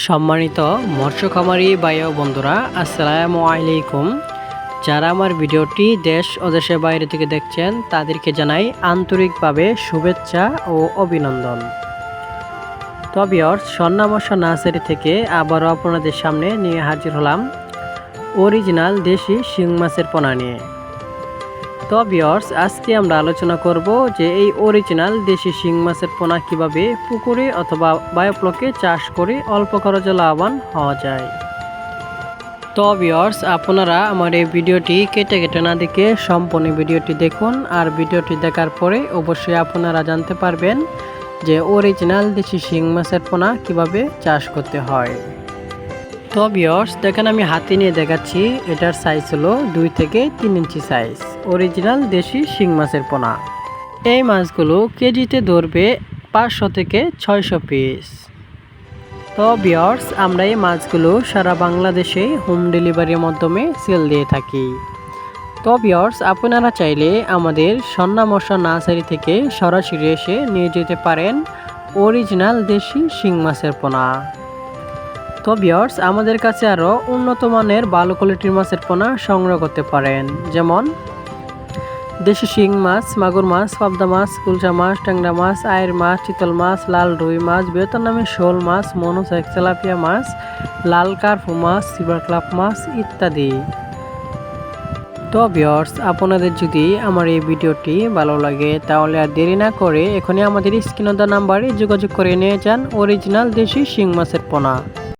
সম্মানিত মৎস্য খামারি ভাই ও বন্ধুরা, আসসালামু আলাইকুম। যারা আমার ভিডিওটি দেশ ও দেশের বাইরে থেকে দেখছেন তাদেরকে জানাই আন্তরিকভাবে শুভেচ্ছা ও অভিনন্দন। তো ভিউয়ার্স, স্বর্ণা মৎস্য নার্সারি থেকে আবারও আপনাদের সামনে নিয়ে হাজির হলাম অরিজিনাল দেশি শিং মাছের পোনা নিয়ে। তো ভিউয়ার্স, আজকে আমরা আলোচনা করব যে এই অরিজিনাল দেশি শিং মাছের পোনা কিভাবে পুকুরে অথবা বায়োফ্লকে চাষ করে অল্প খরচে লাভবান হওয়া যায়। তো ভিউয়ার্স, আপনারা আমার এই ভিডিওটি কেটে কেটে না দেখে সম্পূর্ণ ভিডিওটি দেখুন। আর ভিডিওটি দেখার পরে অবশ্যই আপনারা জানতে পারবেন যে অরিজিনাল দেশি শিং মাছের পোনা কিভাবে চাষ করতে হয়। তো ভিউয়ার্স, দেখেন আমি হাতে নিয়ে দেখাচ্ছি। এটার সাইজ হলো 2 থেকে 3 ইঞ্চি সাইজ, অরিজিনাল দেশি শিং মাছের পোনা। এই মাছগুলো কেজিতে ধরবে 500 থেকে 600 পিস। তো ভিউয়ার্স, আমরা এই মাছগুলো সারা বাংলাদেশে হোম ডেলিভারির মাধ্যমে সেল দিয়ে থাকি। তো ভিউয়ার্স, আপনারা চাইলে আমাদের স্বর্ণা মৎস্য নার্সারি থেকে সরাসরি এসে নিয়ে যেতে পারেন অরিজিনাল দেশি শিং মাছের পোনা। তো ভিউয়ার্স, আমাদের কাছে আরও উন্নত মানের ভালো কোয়ালিটির মাছের পোনা সংগ্রহ করতে পারেন, যেমন দেশি শিং মাছ, মাগুর মাছ, পাবদা মাছ, কুলশা মাছ, ট্যাংরা মাছ, আয়ের মাছ, চিতল মাছ, লাল রুই মাছ, ভিয়েতনামি শোল মাছ, মনোসেক তেলাপিয়া মাছ, লাল কার্পু মাছ, সিলভার ক্লাব মাছ ইত্যাদি। তো ভিউয়ার্স, আপনাদের যদি আমার এই ভিডিওটি ভালো লাগে তাহলে আর দেরি না করে এখনই আমাদের স্ক্রিনে দেওয়া নাম্বারে যোগাযোগ করে নিয়ে যান অরিজিনাল দেশি শিং মাছের পোনা।